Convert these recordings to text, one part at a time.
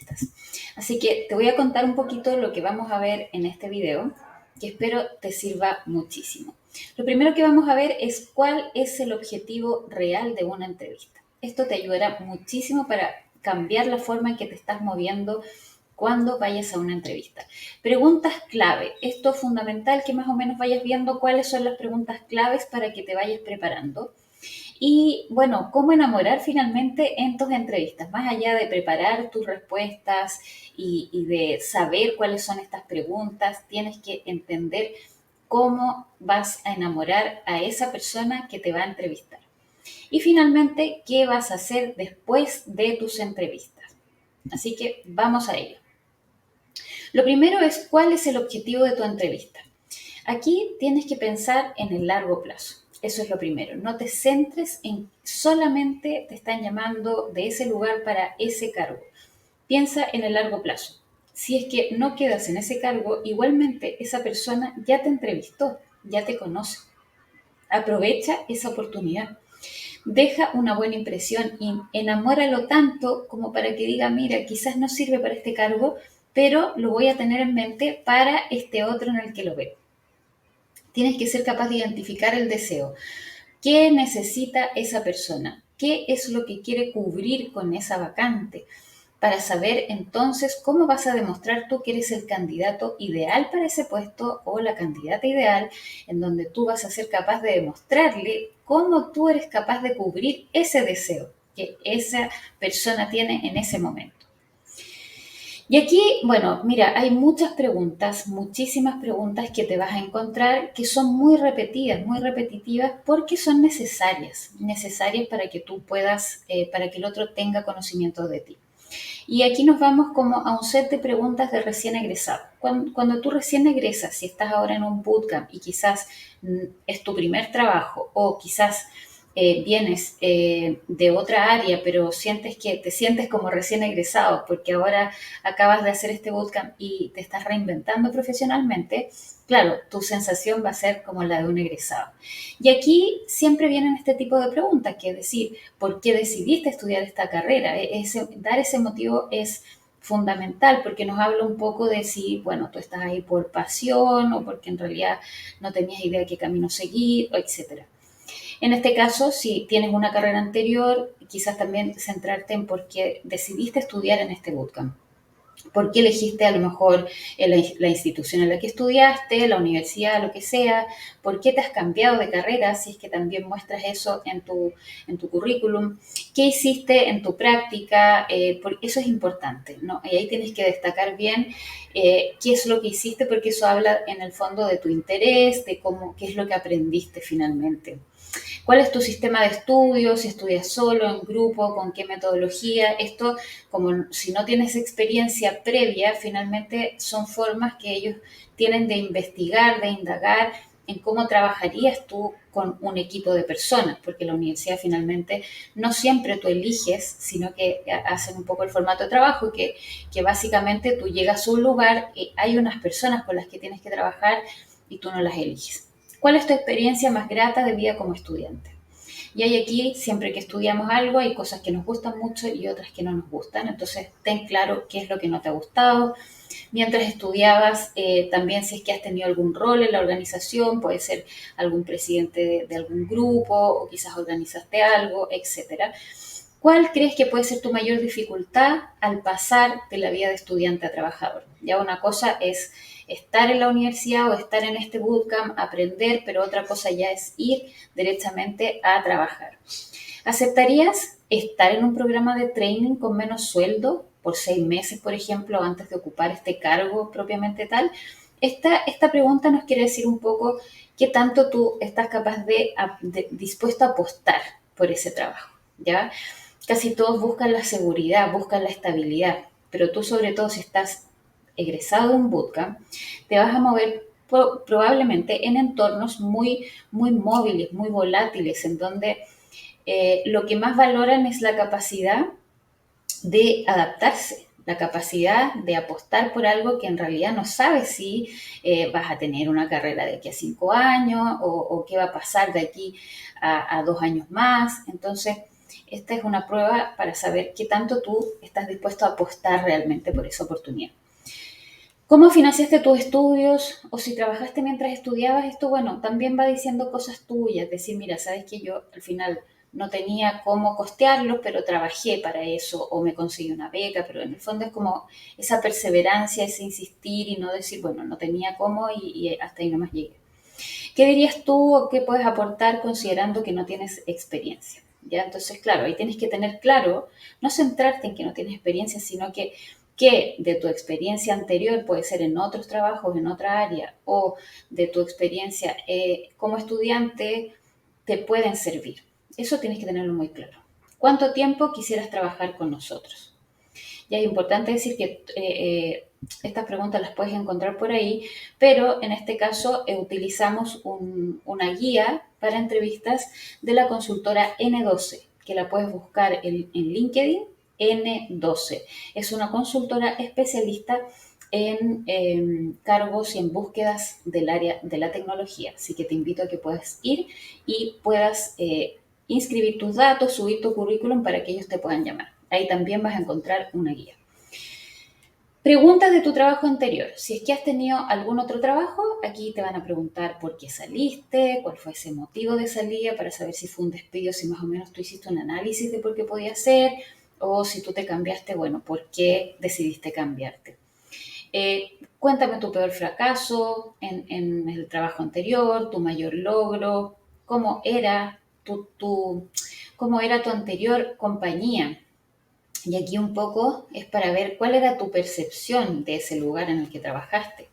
entrevistas. Así que te voy a contar un poquito lo que vamos a ver en este video, que espero te sirva muchísimo. Lo primero que vamos a ver es cuál es el objetivo real de una entrevista. Esto te ayudará muchísimo para cambiar la forma en que te estás moviendo cuando vayas a una entrevista. Preguntas clave. Esto es fundamental que más o menos vayas viendo cuáles son las preguntas claves para que te vayas preparando. Y bueno, cómo enamorar finalmente en tus entrevistas, más allá de preparar tus respuestas y de saber cuáles son estas preguntas, tienes que entender cómo vas a enamorar a esa persona que te va a entrevistar. Y finalmente, ¿qué vas a hacer después de tus entrevistas? Así que vamos a ello. Lo primero es cuál es el objetivo de tu entrevista. Aquí tienes que pensar en el largo plazo. Eso es lo primero. No te centres en solamente te están llamando de ese lugar para ese cargo. Piensa en el largo plazo. Si es que no quedas en ese cargo, igualmente esa persona ya te entrevistó, ya te conoce. Aprovecha esa oportunidad. Deja una buena impresión y enamóralo tanto como para que diga, mira, quizás no sirve para este cargo, pero lo voy a tener en mente para este otro en el que lo veo. Tienes que ser capaz de identificar el deseo. ¿Qué necesita esa persona? ¿Qué es lo que quiere cubrir con esa vacante? Para saber entonces cómo vas a demostrar tú que eres el candidato ideal para ese puesto o la candidata ideal, en donde tú vas a ser capaz de demostrarle cómo tú eres capaz de cubrir ese deseo que esa persona tiene en ese momento. Y aquí, bueno, mira, hay muchas preguntas, muchísimas preguntas que te vas a encontrar que son muy repetidas, muy repetitivas, porque son necesarias, necesarias para que tú puedas, para que el otro tenga conocimiento de ti. Y aquí nos vamos como a un set de preguntas de recién egresado. Cuando tú recién egresas, si estás ahora en un bootcamp y quizás es tu primer trabajo o quizás vienes de otra área, pero sientes que te sientes como recién egresado porque ahora acabas de hacer este bootcamp y te estás reinventando profesionalmente, claro, tu sensación va a ser como la de un egresado. Y aquí siempre vienen este tipo de preguntas, que es decir, ¿por qué decidiste estudiar esta carrera? Dar ese motivo es fundamental porque nos habla un poco de si, bueno, tú estás ahí por pasión o porque en realidad no tenías idea de qué camino seguir, etcétera. En este caso, si tienes una carrera anterior, quizás también centrarte en por qué decidiste estudiar en este bootcamp. ¿Por qué elegiste a lo mejor la institución en la que estudiaste, la universidad, lo que sea? ¿Por qué te has cambiado de carrera? Si es que también muestras eso en tu currículum. ¿Qué hiciste en tu práctica? Porque eso es importante, ¿no? Y ahí tienes que destacar bien qué es lo que hiciste, porque eso habla en el fondo de tu interés, de cómo, qué es lo que aprendiste finalmente. ¿Cuál es tu sistema de estudio? Si estudias solo, en grupo, con qué metodología. Esto, como si no tienes experiencia previa, finalmente son formas que ellos tienen de investigar, de indagar en cómo trabajarías tú con un equipo de personas, porque la universidad finalmente no siempre tú eliges, sino que hacen un poco el formato de trabajo, que básicamente tú llegas a un lugar y hay unas personas con las que tienes que trabajar y tú no las eliges. ¿Cuál es tu experiencia más grata de vida como estudiante? Y hay aquí, siempre que estudiamos algo, hay cosas que nos gustan mucho y otras que no nos gustan. Entonces, ten claro qué es lo que no te ha gustado. Mientras estudiabas, también si es que has tenido algún rol en la organización, puede ser algún presidente de algún grupo o quizás organizaste algo, etcétera. ¿Cuál crees que puede ser tu mayor dificultad al pasar de la vida de estudiante a trabajador? Ya una cosa es estar en la universidad o estar en este bootcamp, aprender, pero otra cosa ya es ir directamente a trabajar. ¿Aceptarías estar en un programa de training con menos sueldo por 6 meses, por ejemplo, antes de ocupar este cargo propiamente tal? Esta pregunta nos quiere decir un poco qué tanto tú estás capaz dispuesto a apostar por ese trabajo, ¿ya? Casi todos buscan la seguridad, buscan la estabilidad, pero tú sobre todo si estás egresado de un bootcamp, te vas a mover probablemente en entornos muy, muy móviles, muy volátiles, en donde lo que más valoran es la capacidad de adaptarse, la capacidad de apostar por algo que en realidad no sabes si vas a tener una carrera de aquí a 5 años o qué va a pasar de aquí a 2 años más. Entonces, esta es una prueba para saber qué tanto tú estás dispuesto a apostar realmente por esa oportunidad. ¿Cómo financiaste tus estudios? O si trabajaste mientras estudiabas, esto, bueno, también va diciendo cosas tuyas. Decir, mira, sabes que yo al final no tenía cómo costearlo, pero trabajé para eso, o me conseguí una beca, pero en el fondo es como esa perseverancia, ese insistir y no decir, bueno, no tenía cómo y hasta ahí nomás llegué. ¿Qué dirías tú o qué puedes aportar considerando que no tienes experiencia? ¿Ya? Entonces, claro, ahí tienes que tener claro, no centrarte en que no tienes experiencia, sino que de tu experiencia anterior, puede ser en otros trabajos, en otra área, o de tu experiencia como estudiante, te pueden servir. Eso tienes que tenerlo muy claro. ¿Cuánto tiempo quisieras trabajar con nosotros? Ya es importante decir que estas preguntas las puedes encontrar por ahí, pero en este caso utilizamos una guía para entrevistas de la consultora N12, que la puedes buscar en LinkedIn, N12. Es una consultora especialista en cargos y en búsquedas del área de la tecnología. Así que te invito a que puedas ir y puedas inscribir tus datos, subir tu currículum para que ellos te puedan llamar. Ahí también vas a encontrar una guía. Preguntas de tu trabajo anterior. Si es que has tenido algún otro trabajo, aquí te van a preguntar por qué saliste, cuál fue ese motivo de salida, para saber si fue un despido, si más o menos tú hiciste un análisis de por qué podía ser, o si tú te cambiaste, bueno, por qué decidiste cambiarte. Cuéntame tu peor fracaso en el trabajo anterior, tu mayor logro, cómo era tu anterior compañía. Y aquí un poco es para ver cuál era tu percepción de ese lugar en el que trabajaste.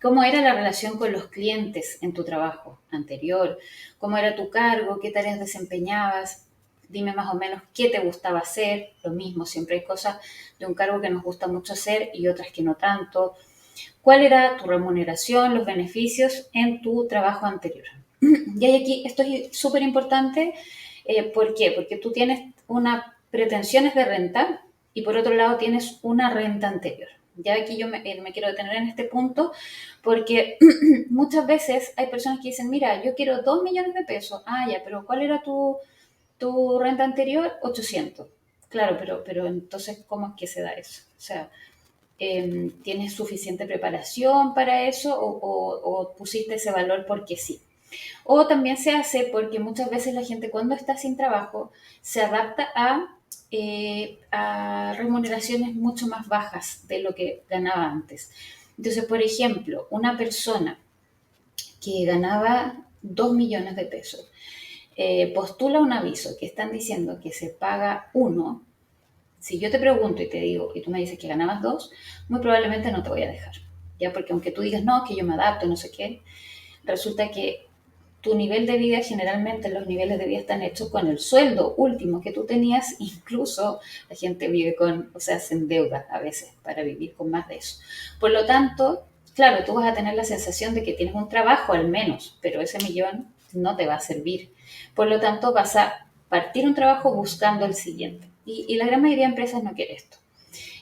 ¿Cómo era la relación con los clientes en tu trabajo anterior? ¿Cómo era tu cargo? ¿Qué tareas desempeñabas? Dime más o menos qué te gustaba hacer. Lo mismo, siempre hay cosas de un cargo que nos gusta mucho hacer y otras que no tanto. ¿Cuál era tu remuneración, los beneficios en tu trabajo anterior? Y hay aquí, esto es súper importante. ¿Por qué? Porque tú tienes unas pretensiones de renta y por otro lado tienes una renta anterior. Ya aquí yo me quiero detener en este punto porque muchas veces hay personas que dicen, mira, yo quiero 2 millones de pesos. Ah, ya, pero ¿cuál era tu renta anterior? 800. Claro, pero entonces, ¿cómo es que se da eso? O sea, ¿tienes suficiente preparación para eso o pusiste ese valor porque sí? O también se hace porque muchas veces la gente cuando está sin trabajo se adapta a remuneraciones mucho más bajas de lo que ganaba antes. Entonces, por ejemplo, una persona que ganaba 2 millones de pesos postula un aviso que están diciendo que se paga uno. Si yo te pregunto y te digo, y tú me dices que ganabas dos, muy probablemente no te voy a dejar. Ya, porque aunque tú digas, no, que yo me adapto, no sé qué, resulta que tu nivel de vida, generalmente los niveles de vida están hechos con el sueldo último que tú tenías, incluso la gente vive con, o sea, se endeuda a veces para vivir con más de eso. Por lo tanto, claro, tú vas a tener la sensación de que tienes un trabajo al menos, pero ese millón no te va a servir. Por lo tanto, vas a partir un trabajo buscando el siguiente. Y la gran mayoría de empresas no quiere esto.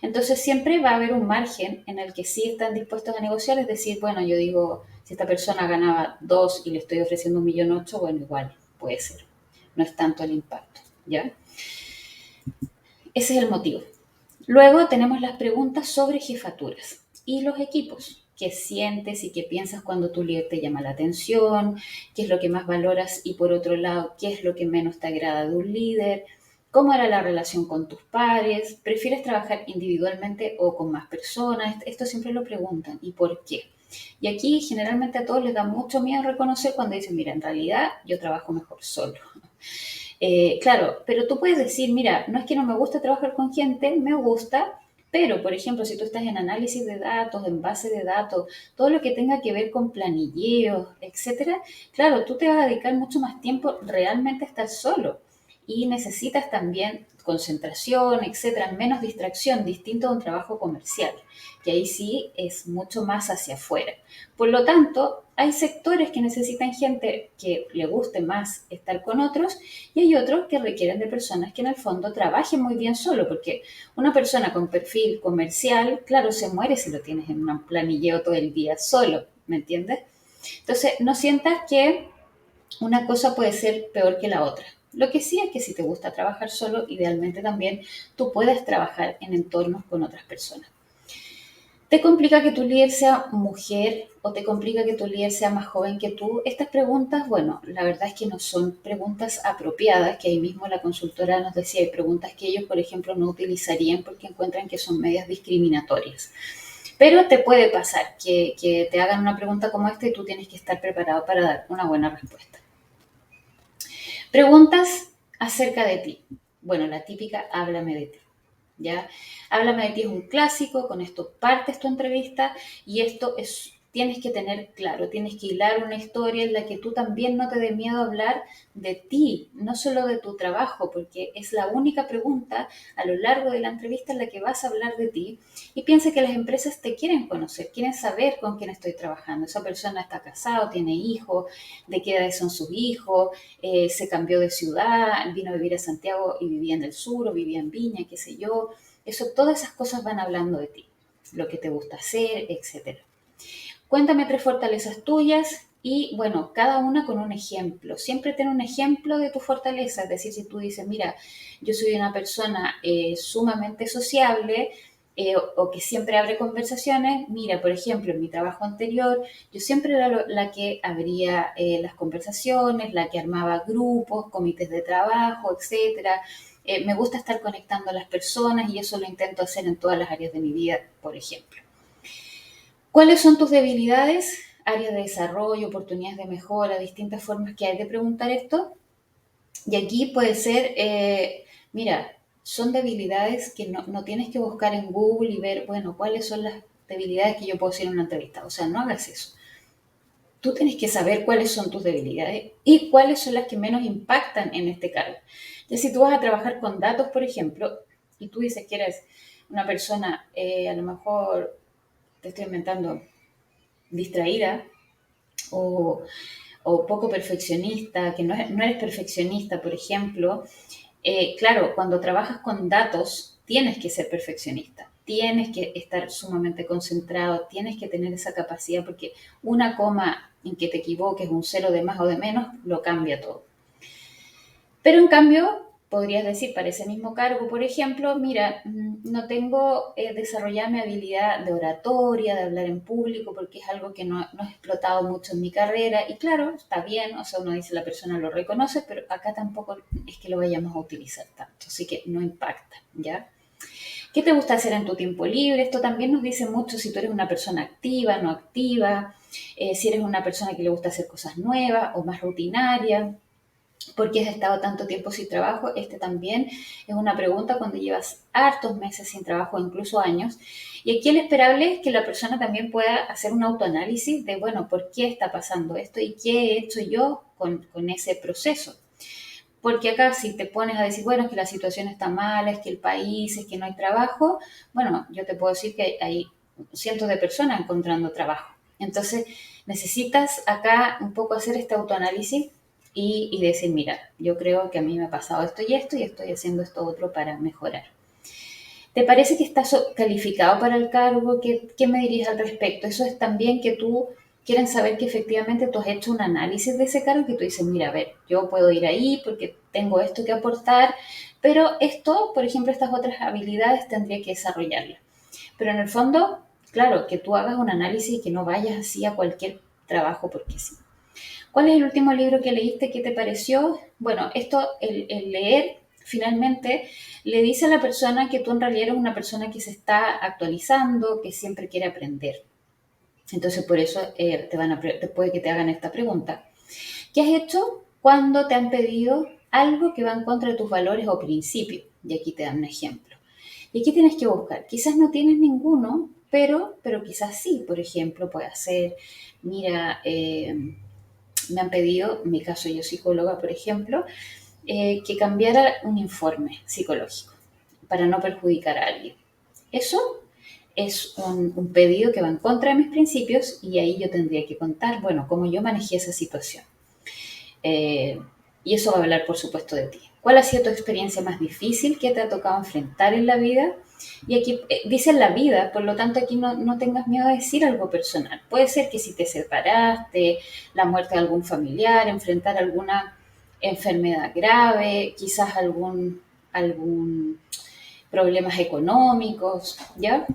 Entonces siempre va a haber un margen en el que sí están dispuestos a negociar, es decir, bueno, yo digo, si esta persona ganaba 2 y le estoy ofreciendo 1,8 millón, bueno, igual puede ser, no es tanto el impacto, ¿ya? Ese es el motivo. Luego tenemos las preguntas sobre jefaturas y los equipos. ¿Qué sientes y qué piensas cuando tu líder te llama la atención? ¿Qué es lo que más valoras? Y por otro lado, ¿qué es lo que menos te agrada de un líder? ¿Cómo era la relación con tus pares? ¿Prefieres trabajar individualmente o con más personas? Esto siempre lo preguntan. ¿Y por qué? Y aquí generalmente a todos les da mucho miedo reconocer cuando dicen, mira, en realidad yo trabajo mejor solo. Claro, pero tú puedes decir, mira, no es que no me guste trabajar con gente, me gusta, pero, por ejemplo, si tú estás en análisis de datos, en base de datos, todo lo que tenga que ver con planilleos, etcétera, claro, tú te vas a dedicar mucho más tiempo realmente a estar solo y necesitas también concentración, etcétera, menos distracción, distinto a un trabajo comercial, que ahí sí es mucho más hacia afuera. Por lo tanto, hay sectores que necesitan gente que le guste más estar con otros y hay otros que requieren de personas que en el fondo trabajen muy bien solo, porque una persona con perfil comercial, claro, se muere si lo tienes en un planilleo todo el día solo, ¿me entiendes? Entonces, no sientas que una cosa puede ser peor que la otra. Lo que sí es que si te gusta trabajar solo, idealmente también tú puedes trabajar en entornos con otras personas. ¿Te complica que tu líder sea mujer o te complica que tu líder sea más joven que tú? Estas preguntas, bueno, la verdad es que no son preguntas apropiadas, que ahí mismo la consultora nos decía, hay preguntas que ellos, por ejemplo, no utilizarían porque encuentran que son medias discriminatorias. Pero te puede pasar que te hagan una pregunta como esta y tú tienes que estar preparado para dar una buena respuesta. Preguntas acerca de ti. Bueno, la típica, háblame de ti. ¿Ya? Háblame de ti es un clásico, con esto partes tu entrevista y esto es, tienes que tener claro, tienes que hilar una historia en la que tú también no te dé miedo hablar de ti, no solo de tu trabajo, porque es la única pregunta a lo largo de la entrevista en la que vas a hablar de ti y piensa que las empresas te quieren conocer, quieren saber con quién estoy trabajando. Esa persona está casado, tiene hijos, de qué edad son sus hijos, se cambió de ciudad, vino a vivir a Santiago y vivía en el sur o vivía en Viña, qué sé yo. Eso, todas esas cosas van hablando de ti, lo que te gusta hacer, etcétera. Cuéntame 3 fortalezas tuyas y, bueno, cada una con un ejemplo. Siempre ten un ejemplo de tu fortaleza. Es decir, si tú dices, mira, yo soy una persona sumamente sociable, o que siempre abre conversaciones. Mira, por ejemplo, en mi trabajo anterior, yo siempre era la que abría las conversaciones, la que armaba grupos, comités de trabajo, etcétera. Me gusta estar conectando a las personas y eso lo intento hacer en todas las áreas de mi vida, por ejemplo. ¿Cuáles son tus debilidades? Áreas de desarrollo, oportunidades de mejora, distintas formas que hay de preguntar esto. Y aquí puede ser, mira, son debilidades que no tienes que buscar en Google y ver, bueno, cuáles son las debilidades que yo puedo hacer en una entrevista. O sea, no hagas eso. Tú tienes que saber cuáles son tus debilidades y cuáles son las que menos impactan en este cargo. Ya si tú vas a trabajar con datos, por ejemplo, y tú dices que eres una persona, a lo mejor, te estoy inventando, distraída o, o poco perfeccionista, que no eres perfeccionista, por ejemplo, claro, cuando trabajas con datos, tienes que ser perfeccionista, tienes que estar sumamente concentrado, tienes que tener esa capacidad, porque una coma en que te equivoques, un cero de más o de menos, lo cambia todo. Pero en cambio, podrías decir para ese mismo cargo, por ejemplo, mira, no tengo desarrollada mi habilidad de oratoria, de hablar en público, porque es algo que no he explotado mucho en mi carrera. Y claro, está bien, o sea, uno dice la persona lo reconoce, pero acá tampoco es que lo vayamos a utilizar tanto, así que no impacta, ¿ya? ¿Qué te gusta hacer en tu tiempo libre? Esto también nos dice mucho si tú eres una persona activa, no activa, si eres una persona que le gusta hacer cosas nuevas o más rutinarias. ¿Por qué has estado tanto tiempo sin trabajo? Este también es una pregunta cuando llevas hartos meses sin trabajo, incluso años. Y aquí lo esperable es que la persona también pueda hacer un autoanálisis de, bueno, ¿por qué está pasando esto y qué he hecho yo con ese proceso? Porque acá si te pones a decir, bueno, es que la situación está mala, es que el país, es que no hay trabajo, bueno, yo te puedo decir que hay cientos de personas encontrando trabajo. Entonces, necesitas acá un poco hacer este autoanálisis y decir, mira, yo creo que a mí me ha pasado esto y estoy haciendo esto otro para mejorar. ¿Te parece que estás calificado para el cargo? ¿Qué me dirías al respecto? Eso es también que tú quieren saber que efectivamente tú has hecho un análisis de ese cargo y que tú dices, mira, a ver, yo puedo ir ahí porque tengo esto que aportar, pero esto, por ejemplo, estas otras habilidades tendría que desarrollarlas. Pero en el fondo, claro, que tú hagas un análisis y que no vayas así a cualquier trabajo porque sí. ¿Cuál es el último libro que leíste? ¿Qué te pareció? Bueno, esto, el leer, finalmente, le dice a la persona que tú en realidad eres una persona que se está actualizando, que siempre quiere aprender. Entonces, por eso puede que te hagan esta pregunta. ¿Qué has hecho cuando te han pedido algo que va en contra de tus valores o principios? Y aquí te dan un ejemplo. Y aquí tienes que buscar. Quizás no tienes ninguno, pero quizás sí. Por ejemplo, puede ser, mira, me han pedido, en mi caso yo psicóloga, por ejemplo, que cambiara un informe psicológico para no perjudicar a alguien. Eso es un pedido que va en contra de mis principios y ahí yo tendría que contar, bueno, cómo yo manejé esa situación. Eh, y eso va a hablar, por supuesto, de ti. ¿Cuál ha sido tu experiencia más difícil que te ha tocado enfrentar en la vida? Y aquí dice la vida, por lo tanto aquí no tengas miedo de decir algo personal. Puede ser que si te separaste, la muerte de algún familiar, enfrentar alguna enfermedad grave, quizás algún problemas económicos, ¿ya?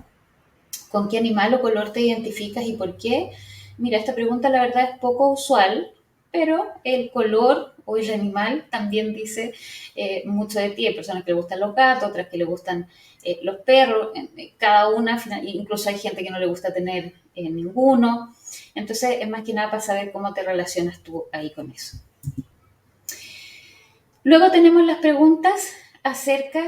¿Con qué animal o color te identificas y por qué? Mira, esta pregunta la verdad es poco usual, pero el color o el animal también dice mucho de ti. Hay personas que le gustan los gatos, otras que le gustan los perros, cada una, incluso hay gente que no le gusta tener ninguno. Entonces es más que nada para saber cómo te relacionas tú ahí con eso. Luego tenemos las preguntas acerca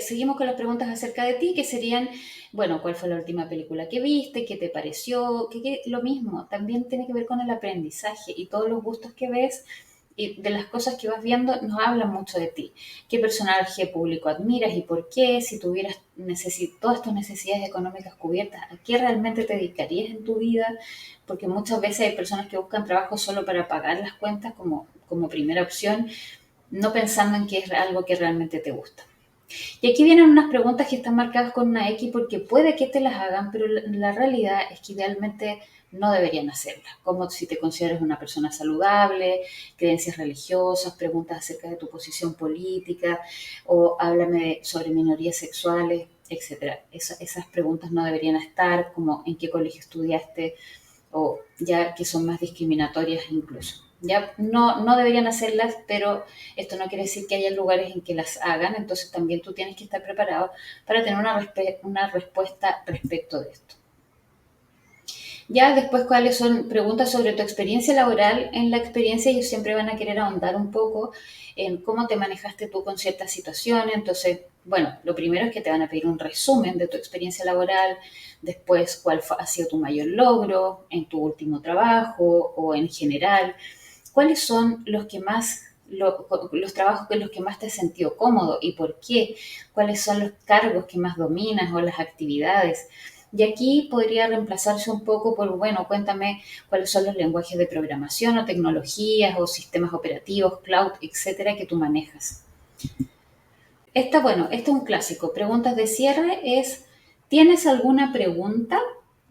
seguimos con las preguntas acerca de ti, que serían, bueno, ¿cuál fue la última película que viste? ¿Qué te pareció? Lo mismo, también tiene que ver con el aprendizaje y todos los gustos que ves y de las cosas que vas viendo nos hablan mucho de ti. ¿Qué personaje público admiras y por qué? Si tuvieras todas tus necesidades económicas cubiertas, ¿a qué realmente te dedicarías en tu vida? Porque muchas veces hay personas que buscan trabajo solo para pagar las cuentas como primera opción, no pensando en que es algo que realmente te gusta. Y aquí vienen unas preguntas que están marcadas con una X porque puede que te las hagan, pero la realidad es que idealmente no deberían hacerlas. Como si te consideras una persona saludable, creencias religiosas, preguntas acerca de tu posición política o háblame sobre minorías sexuales, etcétera. Esas preguntas no deberían estar, como en qué colegio estudiaste o ya que son más discriminatorias incluso. Ya no deberían hacerlas, pero esto no quiere decir que haya lugares en que las hagan, entonces también tú tienes que estar preparado para tener una respuesta respecto de esto. Ya después, ¿cuáles son preguntas sobre tu experiencia laboral? En la experiencia ellos siempre van a querer ahondar un poco en cómo te manejaste tú con ciertas situaciones. Entonces, bueno, lo primero es que te van a pedir un resumen de tu experiencia laboral, después cuál ha sido tu mayor logro en tu último trabajo o en general, cuáles son los trabajos con los que más te has sentido cómodo y por qué, cuáles son los cargos que más dominas o las actividades. Y aquí podría reemplazarse un poco por, bueno, cuéntame cuáles son los lenguajes de programación o tecnologías o sistemas operativos, cloud, etcétera, que tú manejas. Este es un clásico. Preguntas de cierre es, ¿tienes alguna pregunta?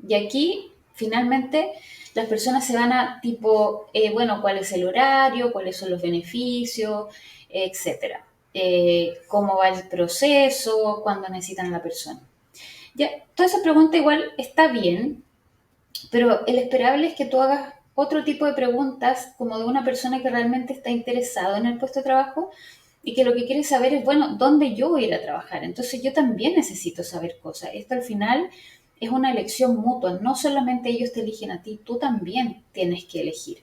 Y aquí, finalmente, las personas se van a tipo, bueno, ¿cuál es el horario? ¿Cuáles son los beneficios? Etcétera. ¿Cómo va el proceso? ¿Cuándo necesitan a la persona? Ya, toda esa pregunta igual está bien, pero el esperable es que tú hagas otro tipo de preguntas como de una persona que realmente está interesado en el puesto de trabajo y que lo que quiere saber es, bueno, ¿dónde yo voy a ir a trabajar? Entonces yo también necesito saber cosas. Esto al final es una elección mutua. No solamente ellos te eligen a ti, tú también tienes que elegir.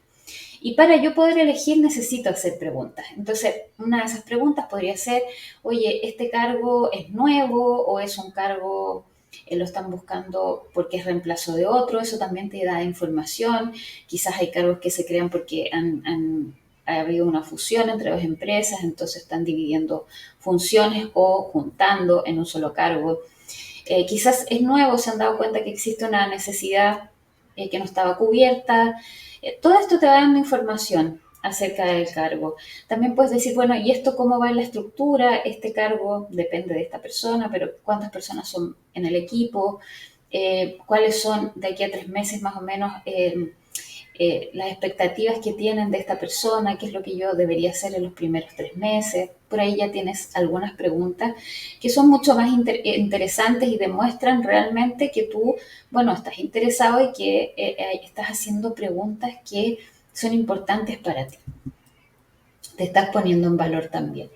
Y para yo poder elegir necesito hacer preguntas. Entonces, una de esas preguntas podría ser, oye, ¿este cargo es nuevo o es un cargo, lo están buscando porque es reemplazo de otro? Eso también te da información. Quizás hay cargos que se crean porque ha habido una fusión entre dos empresas, entonces están dividiendo funciones o juntando en un solo cargo. Quizás es nuevo, se han dado cuenta que existe una necesidad que no estaba cubierta. Todo esto te va dando información acerca del cargo. También puedes decir, bueno, ¿y esto cómo va en la estructura? Este cargo depende de esta persona, pero ¿cuántas personas son en el equipo? ¿Cuáles son de aquí a 3 meses más o menos las expectativas que tienen de esta persona? ¿Qué es lo que yo debería hacer en los primeros 3 meses? Por ahí ya tienes algunas preguntas que son mucho más interesantes y demuestran realmente que tú, bueno, estás interesado y que estás haciendo preguntas que son importantes para ti. Te estás poniendo en valor también.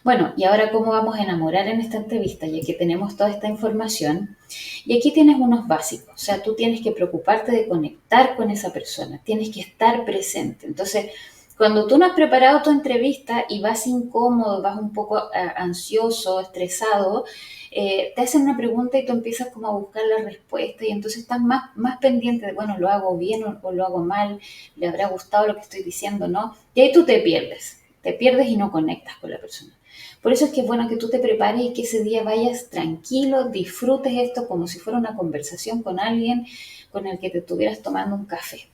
Bueno, y ahora cómo vamos a enamorar en esta entrevista, ya que tenemos toda esta información. Y aquí tienes unos básicos, o sea, tú tienes que preocuparte de conectar con esa persona, tienes que estar presente. Entonces, cuando tú no has preparado tu entrevista y vas incómodo, vas un poco ansioso, estresado, te hacen una pregunta y tú empiezas como a buscar la respuesta y entonces estás más pendiente de, bueno, lo hago bien o lo hago mal, le habrá gustado lo que estoy diciendo, ¿no? Y ahí tú te pierdes y no conectas con la persona. Por eso es que es bueno que tú te prepares y que ese día vayas tranquilo, disfrutes esto como si fuera una conversación con alguien con el que te estuvieras tomando un café.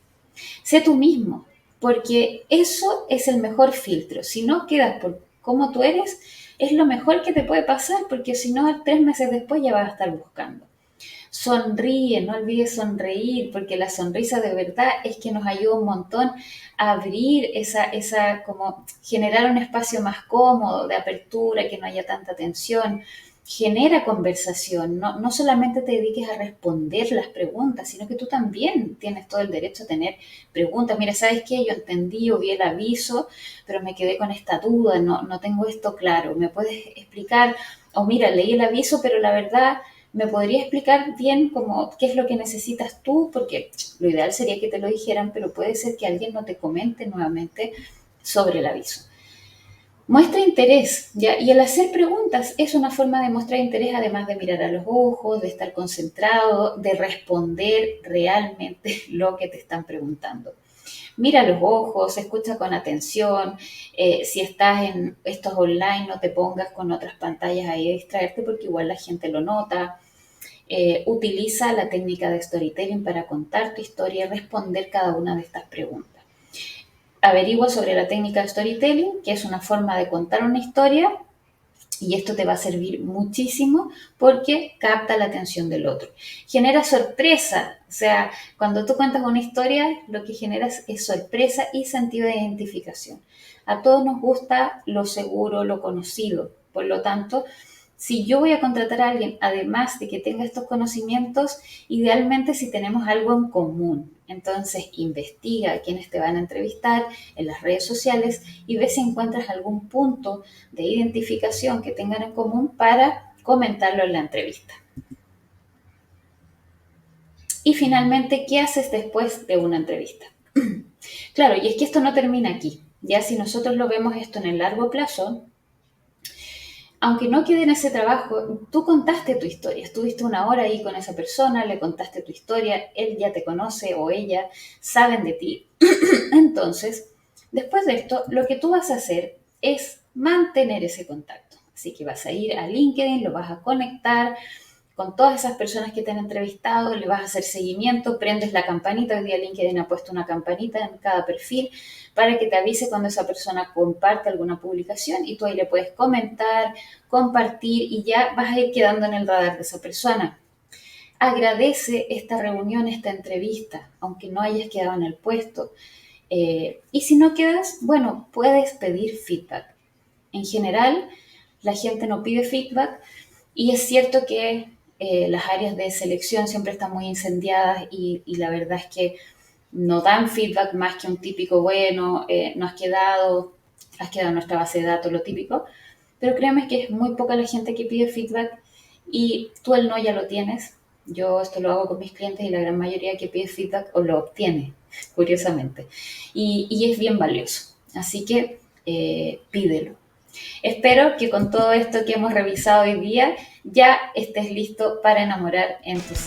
Sé tú mismo, porque eso es el mejor filtro. Si no quedas por cómo tú eres, es lo mejor que te puede pasar, porque si no, 3 meses después ya vas a estar buscando. Sonríe, no olvides sonreír, porque la sonrisa de verdad es que nos ayuda un montón a abrir como generar un espacio más cómodo, de apertura, que no haya tanta tensión. Genera conversación, no solamente te dediques a responder las preguntas, sino que tú también tienes todo el derecho a tener preguntas. Mira, ¿sabes qué? Yo entendí o vi el aviso, pero me quedé con esta duda, no tengo esto claro. ¿Me puedes explicar? O mira, leí el aviso, pero la verdad ¿me podría explicar bien cómo, qué es lo que necesitas tú? Porque lo ideal sería que te lo dijeran, pero puede ser que alguien no te comente nuevamente sobre el aviso. Muestra interés, ¿ya? Y el hacer preguntas es una forma de mostrar interés, además de mirar a los ojos, de estar concentrado, de responder realmente lo que te están preguntando. Mira los ojos, escucha con atención. Si estás en estos online, no te pongas con otras pantallas ahí a distraerte porque igual la gente lo nota. Utiliza la técnica de storytelling para contar tu historia y responder cada una de estas preguntas. Averigua sobre la técnica de storytelling, que es una forma de contar una historia, y esto te va a servir muchísimo porque capta la atención del otro. Genera sorpresa, o sea, cuando tú cuentas una historia, lo que generas es sorpresa y sentido de identificación. A todos nos gusta lo seguro, lo conocido. Por lo tanto, si yo voy a contratar a alguien, además de que tenga estos conocimientos, idealmente si tenemos algo en común. Entonces, investiga a quienes te van a entrevistar en las redes sociales y ve si encuentras algún punto de identificación que tengan en común para comentarlo en la entrevista. Y finalmente, ¿qué haces después de una entrevista? Claro, y es que esto no termina aquí. Ya si nosotros lo vemos esto en el largo plazo, aunque no quede en ese trabajo, tú contaste tu historia, estuviste una hora ahí con esa persona, le contaste tu historia, él ya te conoce o ella, saben de ti. Entonces, después de esto, lo que tú vas a hacer es mantener ese contacto. Así que vas a ir a LinkedIn, lo vas a conectar con todas esas personas que te han entrevistado, le vas a hacer seguimiento, prendes la campanita, hoy día LinkedIn ha puesto una campanita en cada perfil para que te avise cuando esa persona comparte alguna publicación y tú ahí le puedes comentar, compartir y ya vas a ir quedando en el radar de esa persona. Agradece esta reunión, esta entrevista, aunque no hayas quedado en el puesto. Y si no quedas, bueno, puedes pedir feedback. En general, la gente no pide feedback y es cierto que las áreas de selección siempre están muy incendiadas y la verdad es que no dan feedback más que un típico, bueno, no has quedado en nuestra base de datos, lo típico, pero créeme que es muy poca la gente que pide feedback y tú el no ya lo tienes. Yo esto lo hago con mis clientes y la gran mayoría que pide feedback o lo obtiene, curiosamente, y es bien valioso. Así que pídelo. Espero que con todo esto que hemos revisado hoy día ya estés listo para enamorar en tus